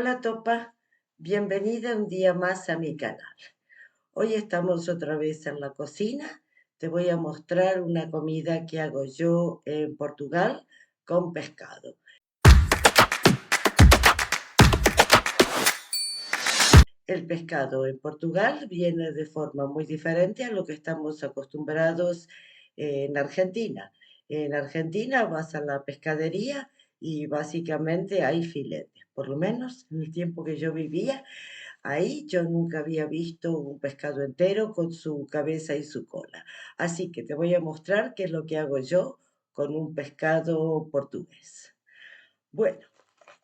Hola Topa, bienvenida un día más a mi canal. Hoy estamos otra vez en la cocina. Te voy a mostrar una comida que hago yo en Portugal con pescado. El pescado en Portugal viene de forma muy diferente a lo que estamos acostumbrados en Argentina. En Argentina vas a la pescadería y básicamente hay filetes. Por lo menos en el tiempo que yo vivía, ahí yo nunca había visto un pescado entero con su cabeza y su cola. Así que te voy a mostrar qué es lo que hago yo con un pescado portugués. Bueno,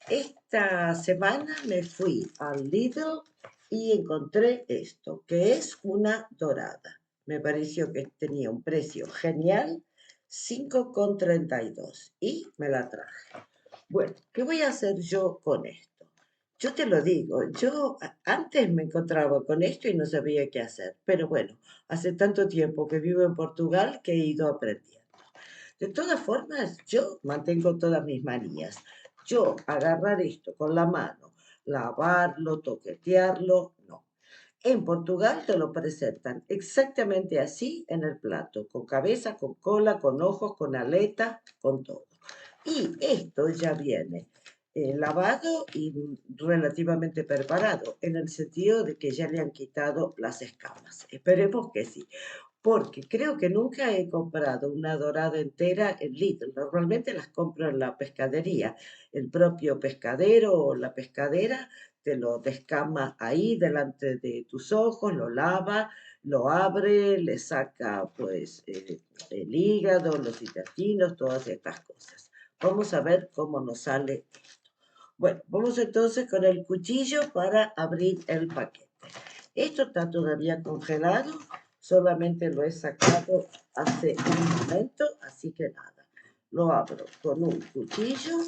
esta semana me fui al Lidl y encontré esto, que es una dorada. Me pareció que tenía un precio genial, 5,32 y me la traje. Bueno, ¿qué voy a hacer yo con esto? Yo te lo digo, yo antes me encontraba con esto y no sabía qué hacer, pero bueno, hace tanto tiempo que vivo en Portugal que he ido aprendiendo. De todas formas, yo mantengo todas mis manías. Yo agarrar esto con la mano, lavarlo, toquetearlo, no. En Portugal te lo presentan exactamente así en el plato, con cabeza, con cola, con ojos, con aleta, con todo. Y esto ya viene lavado y relativamente preparado, en el sentido de que ya le han quitado las escamas. Esperemos que sí, porque creo que nunca he comprado una dorada entera en Lidl. Normalmente las compro en la pescadería. El propio pescadero o la pescadera te lo descama ahí delante de tus ojos, lo lava, lo abre, le saca pues el hígado, los intestinos, todas estas cosas. Vamos a ver cómo nos sale esto. Bueno, vamos entonces con el cuchillo para abrir el paquete. Esto está todavía congelado, solamente lo he sacado hace un momento, así que nada. Lo abro con un cuchillo,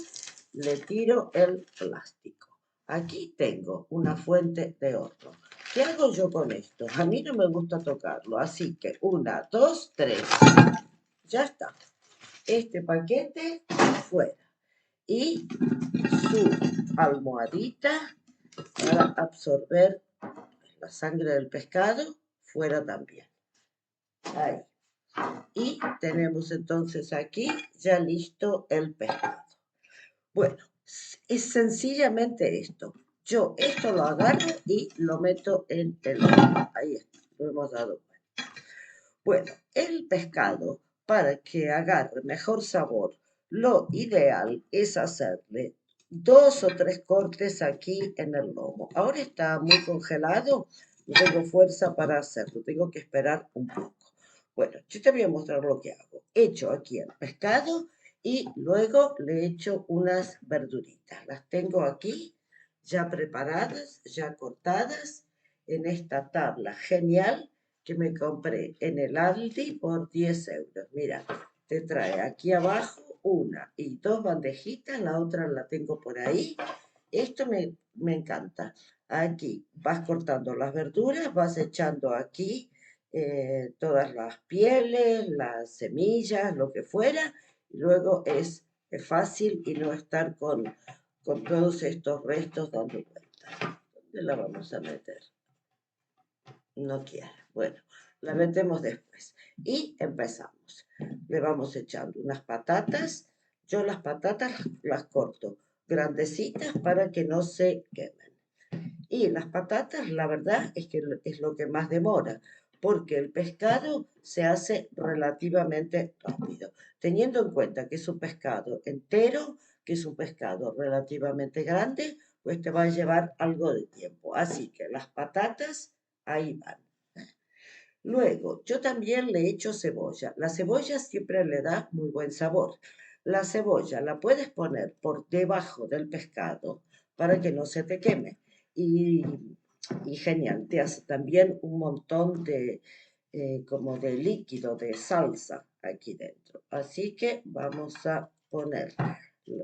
le tiro el plástico. Aquí tengo una fuente de horno. ¿Qué hago yo con esto? A mí no me gusta tocarlo, así que 1, 2, 3. Ya está. Este paquete fuera. Y su almohadita para absorber la sangre del pescado fuera también. Ahí. Y tenemos entonces aquí ya listo el pescado. Bueno, es sencillamente esto. Yo esto lo agarro y lo meto en el horno. Ahí está, lo hemos dado cuenta. Bueno, el pescado, para que agarre mejor sabor, lo ideal es hacerle 2 o 3 cortes aquí en el lomo. Ahora está muy congelado, no tengo fuerza para hacerlo, tengo que esperar un poco. Bueno, yo te voy a mostrar lo que hago. Echo aquí el pescado y luego le echo unas verduritas. Las tengo aquí ya preparadas, ya cortadas en esta tabla genial que me compré en el Aldi por 10 euros. Mira, te trae aquí abajo una y 2 bandejitas, la otra la tengo por ahí. Esto me encanta. Aquí vas cortando las verduras, vas echando aquí todas las pieles, las semillas, lo que fuera. Y luego es fácil y no estar con todos estos restos dando vueltas. ¿Dónde la vamos a meter? No quiere. Bueno, la metemos después. Y empezamos. Le vamos echando unas patatas. Yo las patatas las corto grandecitas para que no se quemen. Y las patatas, la verdad es que es lo que más demora, porque el pescado se hace relativamente rápido, teniendo en cuenta que es un pescado entero, que es un pescado relativamente grande, pues te va a llevar algo de tiempo. Así que las patatas ahí van. Luego, yo también le echo cebolla. La cebolla siempre le da muy buen sabor. La cebolla la puedes poner por debajo del pescado para que no se te queme. Y, y genial, te hace también un montón de como de líquido, de salsa aquí dentro. Así que vamos a poner,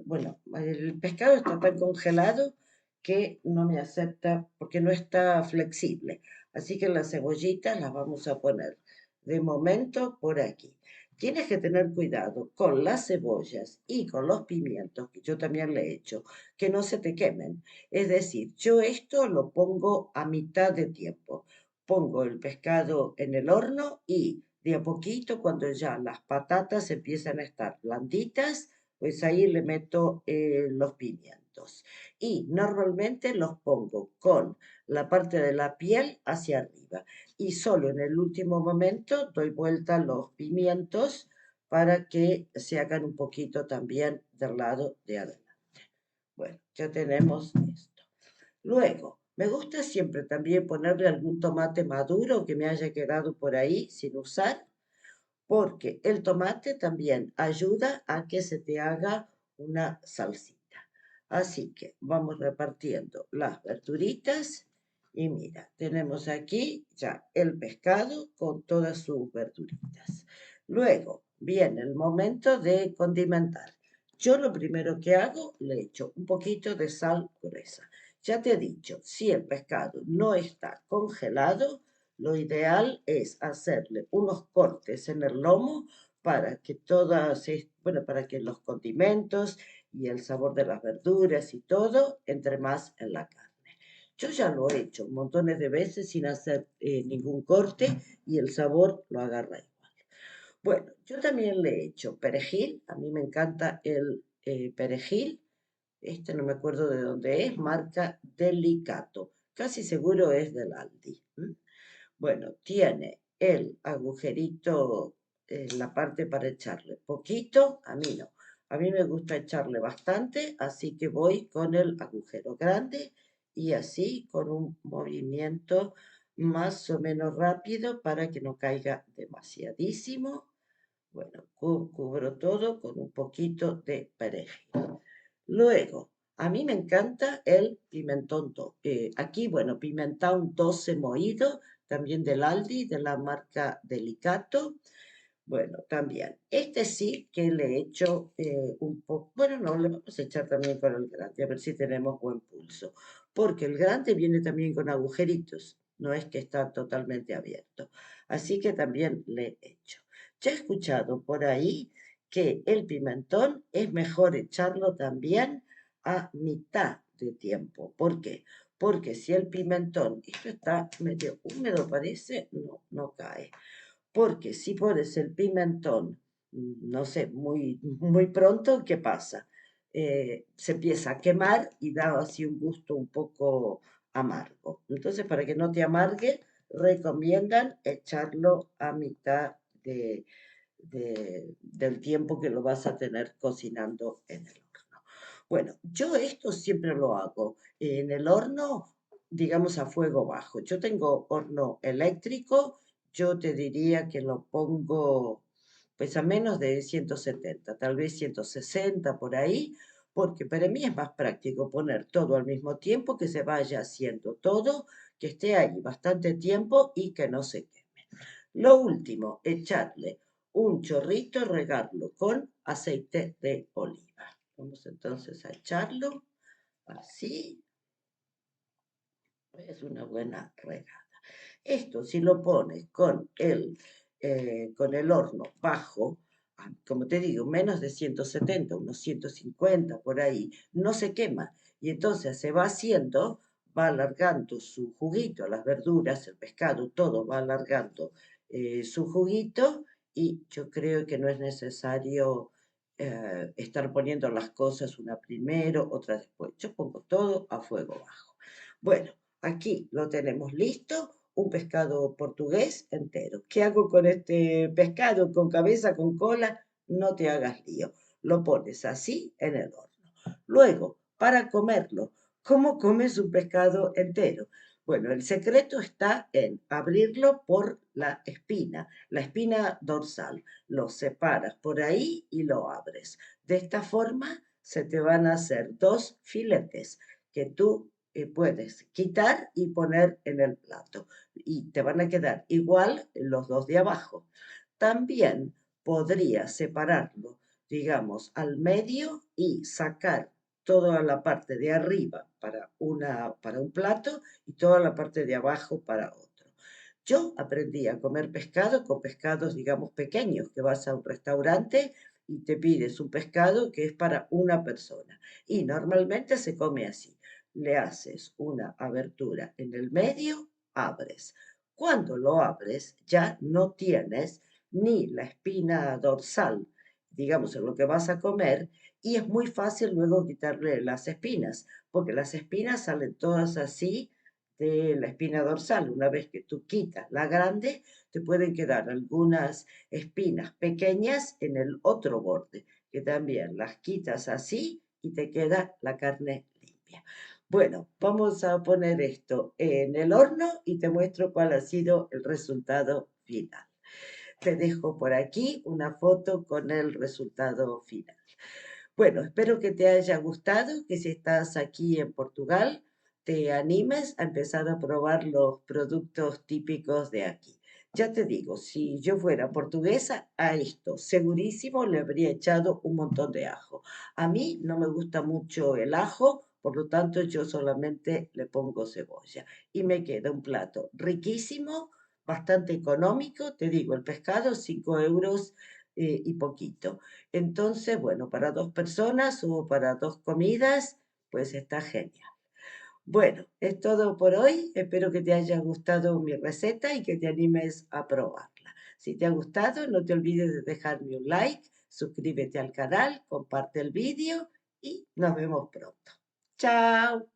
bueno, el pescado está tan congelado que no me acepta porque no está flexible. Así que las cebollitas las vamos a poner de momento por aquí. Tienes que tener cuidado con las cebollas y con los pimientos, que yo también le he hecho, que no se te quemen. Es decir, yo esto lo pongo a mitad de tiempo. Pongo el pescado en el horno y de a poquito, cuando ya las patatas empiezan a estar blanditas, pues ahí le meto los pimientos. Y normalmente los pongo con la parte de la piel hacia arriba y solo en el último momento doy vuelta los pimientos para que se hagan un poquito también del lado de adelante. Bueno, ya tenemos esto. Luego, me gusta siempre también ponerle algún tomate maduro que me haya quedado por ahí sin usar, porque el tomate también ayuda a que se te haga una salsita. Así que vamos repartiendo las verduritas y mira, tenemos aquí ya el pescado con todas sus verduritas. Luego viene el momento de condimentar. Yo lo primero que hago, le echo un poquito de sal gruesa. Ya te he dicho, si el pescado no está congelado, lo ideal es hacerle unos cortes en el lomo para que bueno, para que los condimentos y el sabor de las verduras y todo entre más en la carne. Yo ya lo he hecho montones de veces sin hacer ningún corte y el sabor lo agarra igual. Bueno, yo también le he hecho perejil, a mí me encanta el perejil, este no me acuerdo de dónde es, marca Delicato, casi seguro es del Aldi. Bueno, tiene el agujerito en la parte para echarle poquito, a mí no. A mí me gusta echarle bastante, así que voy con el agujero grande y así con un movimiento más o menos rápido para que no caiga demasiadísimo. Bueno, cubro todo con un poquito de perejil. Luego, a mí me encanta el pimentón. Aquí, bueno, pimentón 12 moído, también del Aldi, de la marca Delicato. Bueno, también. Este sí que le he hecho un poco. Bueno, no, le vamos a echar también con el grande, a ver si tenemos buen pulso. Porque el grande viene también con agujeritos, no es que está totalmente abierto. Así que también le he hecho. Ya he escuchado por ahí que el pimentón es mejor echarlo también a mitad de tiempo. ¿Por qué? Porque si el pimentón, esto está medio húmedo parece, no, no cae. Porque si pones el pimentón, no sé, muy pronto, ¿qué pasa? Se empieza a quemar y da así un gusto un poco amargo. Entonces, para que no te amargue, recomiendan echarlo a mitad del tiempo que lo vas a tener cocinando en el horno. Bueno, yo esto siempre lo hago en el horno, digamos a fuego bajo. Yo tengo horno eléctrico, yo te diría que lo pongo pues a menos de 170, tal vez 160 por ahí, porque para mí es más práctico poner todo al mismo tiempo, que se vaya haciendo todo, que esté ahí bastante tiempo y que no se queme. Lo último, echarle un chorrito, regarlo con aceite de oliva. Vamos entonces a echarlo así. Es una buena regada. Esto si lo pones con el horno bajo, como te digo, menos de 170, unos 150 por ahí, no se quema. Y entonces se va haciendo, va alargando su juguito, las verduras, el pescado, todo va alargando su juguito y yo creo que no es necesario estar poniendo las cosas una primero, otra después. Yo pongo todo a fuego bajo. Bueno, aquí lo tenemos listo, un pescado portugués entero. ¿Qué hago con este pescado? ¿Con cabeza, con cola? No te hagas lío. Lo pones así en el horno. Luego, para comerlo, ¿cómo comes un pescado entero? Bueno, el secreto está en abrirlo por la espina dorsal. Lo separas por ahí y lo abres. De esta forma se te van a hacer dos filetes que tú puedes quitar y poner en el plato. Y te van a quedar igual los dos de abajo. También podrías separarlo, digamos, al medio y sacar toda la parte de arriba para un plato y toda la parte de abajo para otro. Yo aprendí a comer pescado con pescados, digamos, pequeños, que vas a un restaurante y te pides un pescado que es para una persona. Y normalmente se come así. Le haces una abertura en el medio, abres. Cuando lo abres, ya no tienes ni la espina dorsal, digamos, en lo que vas a comer, y es muy fácil luego quitarle las espinas, porque las espinas salen todas así de la espina dorsal. Una vez que tú quitas la grande, te pueden quedar algunas espinas pequeñas en el otro borde, que también las quitas así y te queda la carne limpia. Bueno, vamos a poner esto en el horno y te muestro cuál ha sido el resultado final. Te dejo por aquí una foto con el resultado final. Bueno, espero que te haya gustado, que si estás aquí en Portugal, te animes a empezar a probar los productos típicos de aquí. Ya te digo, si yo fuera portuguesa, a esto segurísimo le habría echado un montón de ajo. A mí no me gusta mucho el ajo, por lo tanto yo solamente le pongo cebolla y me queda un plato riquísimo, bastante económico, te digo, el pescado 5 euros y poquito. Entonces, bueno, para 2 personas o para 2 comidas, pues está genial. Bueno, es todo por hoy. Espero que te haya gustado mi receta y que te animes a probarla. Si te ha gustado, no te olvides de dejarme un like, suscríbete al canal, comparte el vídeo y nos vemos pronto. Chao.